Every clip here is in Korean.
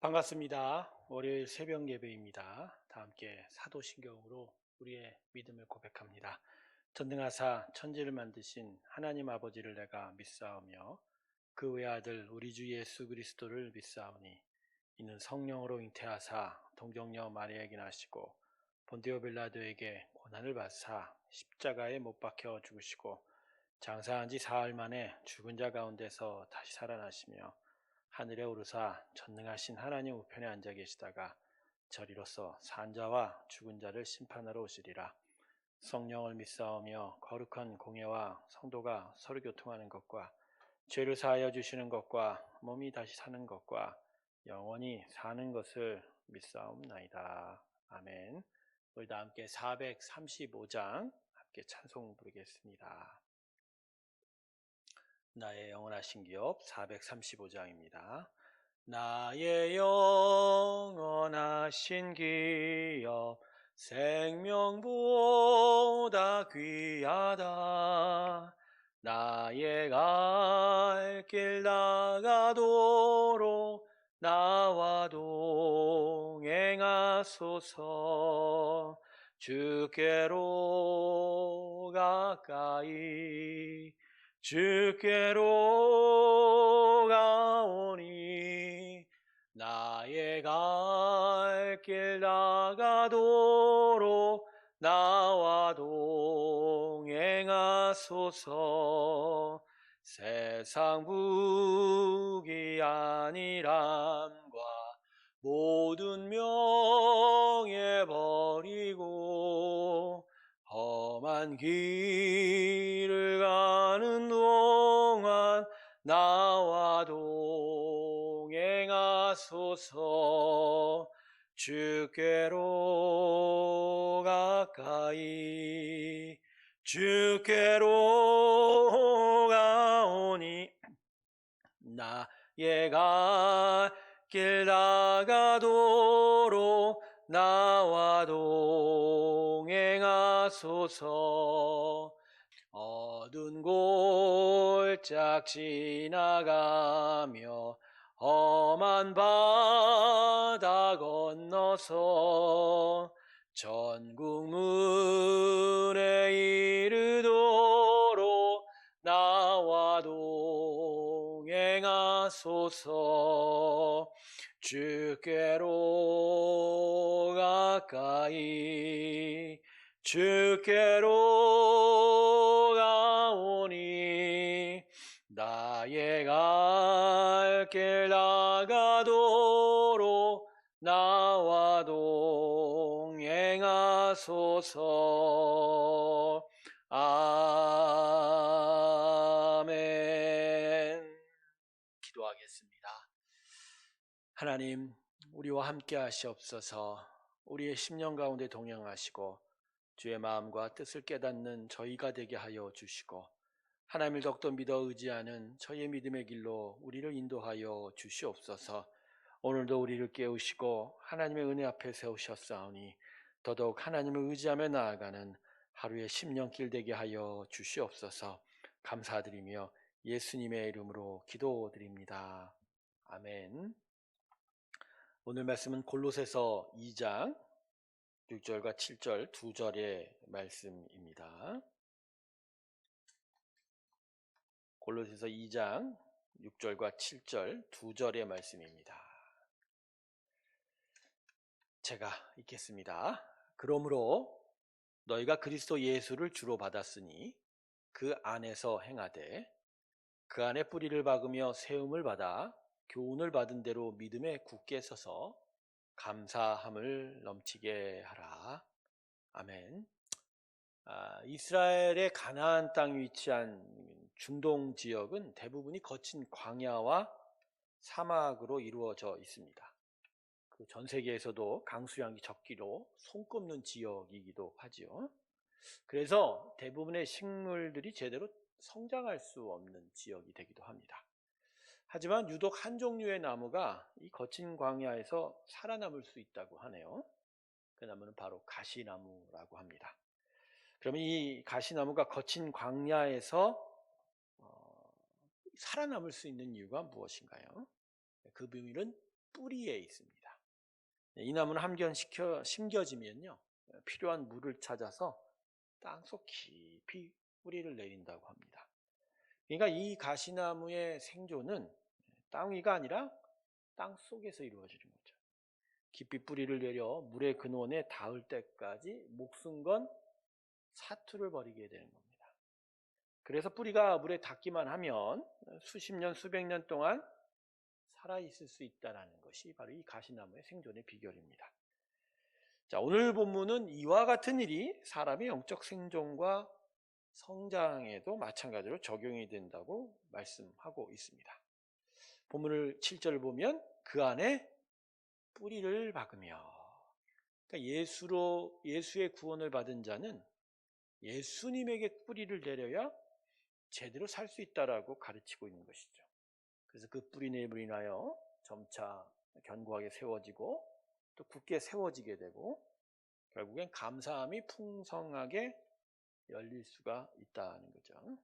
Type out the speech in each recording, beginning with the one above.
반갑습니다. 월요일 새벽 예배입니다. 다 함께 사도신경으로 우리의 믿음을 고백합니다. 전능하사 천지를 만드신 하나님 아버지를 내가 믿사오며 그 외아들 우리 주 예수 그리스도를 믿사오니 이는 성령으로 잉태하사 동정녀 마리아에게 나시고 본디오 빌라도에게 고난을 받사 십자가에 못 박혀 죽으시고 장사한 지 사흘 만에 죽은 자 가운데서 다시 살아나시며 하늘에 오르사 전능하신 하나님 우편에 앉아 계시다가 저리로서 산자와 죽은 자를 심판하러 오시리라. 성령을 믿사오며 거룩한 공예와 성도가 서로 교통하는 것과 죄를 사하여 주시는 것과 몸이 다시 사는 것과 영원히 사는 것을 믿사옵나이다. 아멘. 우리 다 함께 435장 함께 찬송 부르겠습니다. 나의 영원하신 기업 435장입니다. 나의 영원하신 기업 생명보다 귀하다. 나의 갈 길 나가도록 나와 동행하소서. 주께로 가까이 주께로 가오니 나의 갈 길 나가도록 나와 동행하소서. 세상 부귀한이람과 모든 명예 버리고 험한 길을 가는 동안 나와 동행하소서. 주께로 가까이 주께로 가오니 나의 갈 길 나가도록 나와 동행하소서. 어두운 골짝 지나가며 험한 바다 건너서 전국 문에 이르도록 나와 동행하소서. 주께로 가까이 주께로 가오니 나의 갈 길 나가도록 나와 동행하소서. 아멘. 기도하겠습니다. 하나님, 우리와 함께 하시옵소서. 우리의 심령 가운데 동행하시고 주의 마음과 뜻을 깨닫는 저희가 되게 하여 주시고 하나님을 더욱더 믿어 의지하는 저희의 믿음의 길로 우리를 인도하여 주시옵소서. 오늘도 우리를 깨우시고 하나님의 은혜 앞에 세우셨사오니 더더욱 하나님을 의지하며 나아가는 하루의 심령길 되게 하여 주시옵소서. 감사드리며 예수님의 이름으로 기도드립니다. 아멘. 오늘 말씀은 골로새서 2장 6절과 7절 두 절의 말씀입니다. 골로새서 2장 6절과 7절 두 절의 말씀입니다. 제가 읽겠습니다. 그러므로 너희가 그리스도 예수를 주로 받았으니 그 안에서 행하되 그 안에 뿌리를 박으며 세움을 받아 교훈을 받은 대로 믿음에 굳게 서서 감사함을 넘치게 하라. 아멘. 이스라엘의 가나안 땅에 위치한 중동 지역은 대부분이 거친 광야와 사막으로 이루어져 있습니다. 그 전 세계에서도 강수량이 적기로 손꼽는 지역이기도 하지요. 그래서 대부분의 식물들이 제대로 성장할 수 없는 지역이 되기도 합니다. 하지만 유독 한 종류의 나무가 이 거친 광야에서 살아남을 수 있다고 하네요. 그 나무는 바로 가시나무라고 합니다. 그러면 이 가시나무가 거친 광야에서 살아남을 수 있는 이유가 무엇인가요? 그 비밀은 뿌리에 있습니다. 이 나무는 한번 심겨지면요, 필요한 물을 찾아서 땅속 깊이 뿌리를 내린다고 합니다. 그러니까 이 가시나무의 생존은 땅 위가 아니라 땅 속에서 이루어지는 거죠. 깊이 뿌리를 내려 물의 근원에 닿을 때까지 목숨 건 사투를 벌이게 되는 겁니다. 그래서 뿌리가 물에 닿기만 하면 수십 년, 수백 년 동안 살아있을 수 있다는 것이 바로 이 가시나무의 생존의 비결입니다. 자, 오늘 본문은 이와 같은 일이 사람의 영적 생존과 성장에도 마찬가지로 적용이 된다고 말씀하고 있습니다. 본문을 7절을 보면 그 안에 뿌리를 박으며, 그러니까 예수의 구원을 받은 자는 예수님에게 뿌리를 내려야 제대로 살 수 있다라고 가르치고 있는 것이죠. 그래서 그 뿌리 내음으로 인하여 점차 견고하게 세워지고 또 굳게 세워지게 되고 결국엔 감사함이 풍성하게 열릴 수가 있다는 거죠.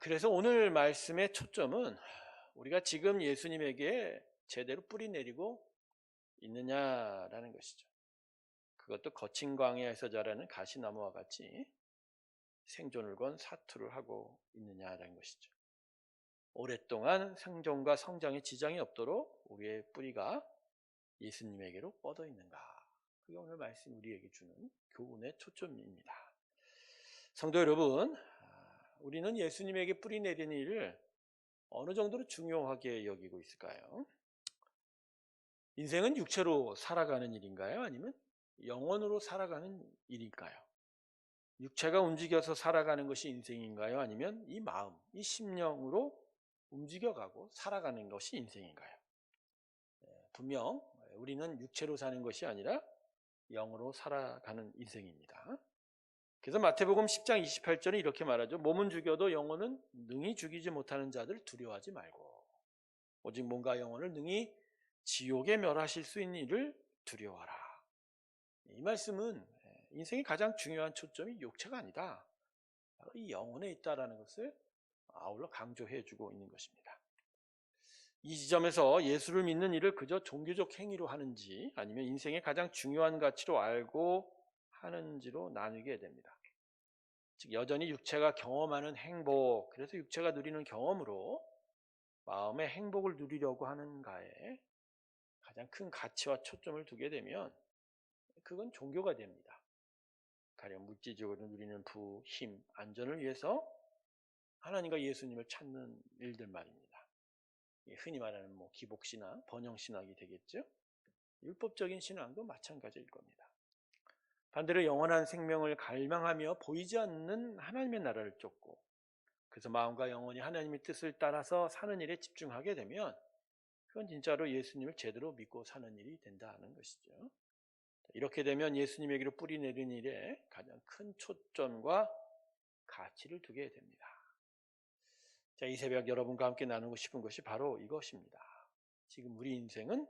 그래서 오늘 말씀의 초점은 우리가 지금 예수님에게 제대로 뿌리 내리고 있느냐라는 것이죠. 그것도 거친 광야에서 자라는 가시나무와 같이 생존을 건 사투를 하고 있느냐라는 것이죠. 오랫동안 생존과 성장에 지장이 없도록 우리의 뿌리가 예수님에게로 뻗어 있는가. 그게 오늘 말씀 우리에게 주는 교훈의 초점입니다. 성도 여러분, 우리는 예수님에게 뿌리 내리는 일을 어느 정도로 중요하게 여기고 있을까요? 인생은 육체로 살아가는 일인가요? 아니면 영혼으로 살아가는 일일까요? 육체가 움직여서 살아가는 것이 인생인가요? 아니면 이 마음, 이 심령으로 움직여가고 살아가는 것이 인생인가요? 분명 우리는 육체로 사는 것이 아니라 영으로 살아가는 인생입니다. 그래서 마태복음 10장 28절에 이렇게 말하죠. 몸은 죽여도 영혼은 능히 죽이지 못하는 자들 두려워하지 말고 오직 몸과 영혼을 능히 지옥에 멸하실 수 있는 이를 두려워하라. 이 말씀은 인생의 가장 중요한 초점이 육체가 아니다, 이 영혼에 있다라는 것을 아울러 강조해주고 있는 것입니다. 이 지점에서 예수를 믿는 일을 그저 종교적 행위로 하는지 아니면 인생의 가장 중요한 가치로 알고 하는지로 나누게 됩니다. 즉 여전히 육체가 경험하는 행복, 그래서 육체가 누리는 경험으로 마음의 행복을 누리려고 하는가에 가장 큰 가치와 초점을 두게 되면 그건 종교가 됩니다. 가령 물질적으로 누리는 부, 힘, 안전을 위해서 하나님과 예수님을 찾는 일들 말입니다. 흔히 말하는 기복신앙, 번영신앙이 되겠죠. 율법적인 신앙도 마찬가지일 겁니다. 반대로 영원한 생명을 갈망하며 보이지 않는 하나님의 나라를 쫓고 그래서 마음과 영혼이 하나님의 뜻을 따라서 사는 일에 집중하게 되면 그건 진짜로 예수님을 제대로 믿고 사는 일이 된다는 것이죠. 이렇게 되면 예수님에게로 뿌리 내리는 일에 가장 큰 초점과 가치를 두게 됩니다. 자, 이 새벽 여러분과 함께 나누고 싶은 것이 바로 이것입니다. 지금 우리 인생은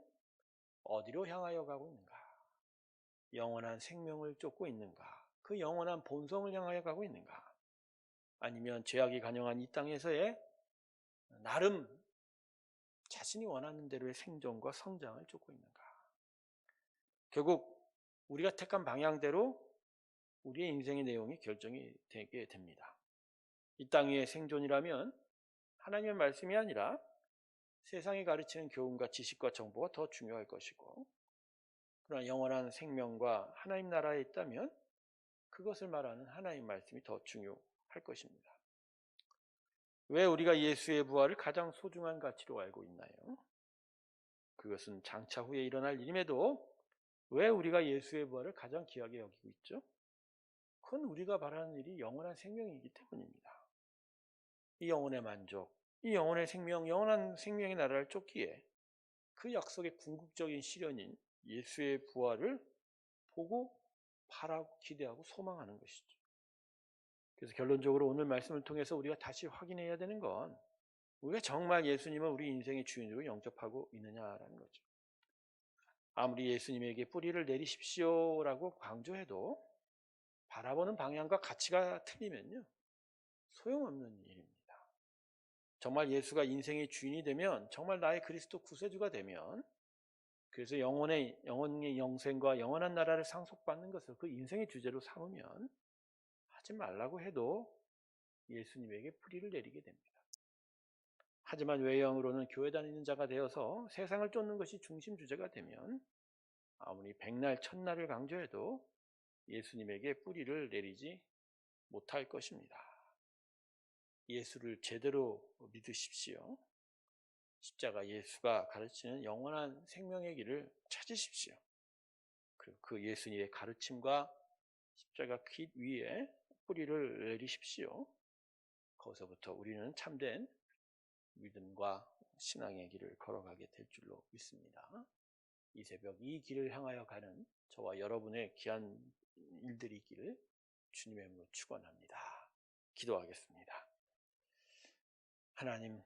어디로 향하여 가고 있는가? 영원한 생명을 쫓고 있는가? 그 영원한 본성을 향하여 가고 있는가? 아니면 죄악이 간영한 이 땅에서의 나름 자신이 원하는 대로의 생존과 성장을 쫓고 있는가? 결국 우리가 택한 방향대로 우리의 인생의 내용이 결정이 되게 됩니다. 이 땅의 생존이라면 하나님의 말씀이 아니라 세상이 가르치는 교훈과 지식과 정보가 더 중요할 것이고, 그러나 영원한 생명과 하나님 나라에 있다면 그것을 말하는 하나님 말씀이 더 중요할 것입니다. 왜 우리가 예수의 부활을 가장 소중한 가치로 알고 있나요? 그것은 장차 후에 일어날 일임에도 왜 우리가 예수의 부활을 가장 귀하게 여기고 있죠? 그건 우리가 바라는 일이 영원한 생명이기 때문입니다. 이 영혼의 만족, 이 영혼의 생명, 영원한 생명의 나라를 쫓기에 그 약속의 궁극적인 실현인 예수의 부활을 보고 바라고 기대하고 소망하는 것이죠. 그래서 결론적으로 오늘 말씀을 통해서 우리가 다시 확인해야 되는 건 우리가 정말 예수님을 우리 인생의 주인으로 영접하고 있느냐라는 거죠. 아무리 예수님에게 뿌리를 내리십시오라고 강조해도 바라보는 방향과 가치가 틀리면요 소용없는 일입니다. 정말 예수가 인생의 주인이 되면, 정말 나의 그리스도 구세주가 되면, 그래서 영혼의 영생과 영원한 나라를 상속받는 것을 그 인생의 주제로 삼으면 하지 말라고 해도 예수님에게 뿌리를 내리게 됩니다. 하지만 외형으로는 교회 다니는 자가 되어서 세상을 쫓는 것이 중심 주제가 되면 아무리 백날 천날을 강조해도 예수님에게 뿌리를 내리지 못할 것입니다. 예수를 제대로 믿으십시오. 십자가 예수가 가르치는 영원한 생명의 길을 찾으십시오. 그리고 그 예수님의 가르침과 십자가 길 위에 뿌리를 내리십시오. 거기서부터 우리는 참된 믿음과 신앙의 길을 걸어가게 될 줄로 믿습니다. 이 새벽 이 길을 향하여 가는 저와 여러분의 귀한 일들이 있기를 주님의 이름으로 축원합니다. 기도하겠습니다. 하나님,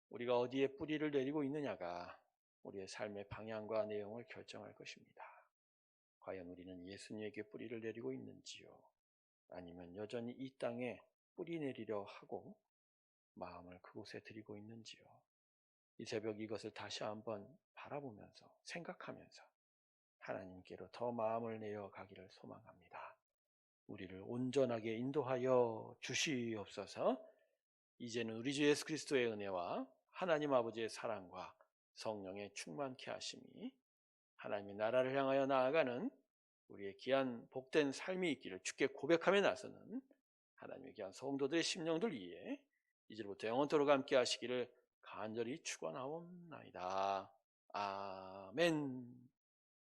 우리가 어디에 뿌리를 내리고 있느냐가 우리의 삶의 방향과 내용을 결정할 것입니다. 과연 우리는 예수님에게 뿌리를 내리고 있는지요? 아니면 여전히 이 땅에 뿌리 내리려 하고 마음을 그곳에 드리고 있는지요? 이 새벽 이것을 다시 한번 바라보면서 생각하면서 하나님께로 더 마음을 내어 가기를 소망합니다. 우리를 온전하게 인도하여 주시옵소서. 이제는 우리 주 예수 그리스도의 은혜와 하나님 아버지의 사랑과 성령의 충만케 하심이 하나님의 나라를 향하여 나아가는 우리의 귀한 복된 삶이 있기를 주께 고백하며 나서는 하나님의 귀한 성도들의 심령들 위에 이제부터 영원토록 함께 하시기를 간절히 축원하옵나이다. 아멘.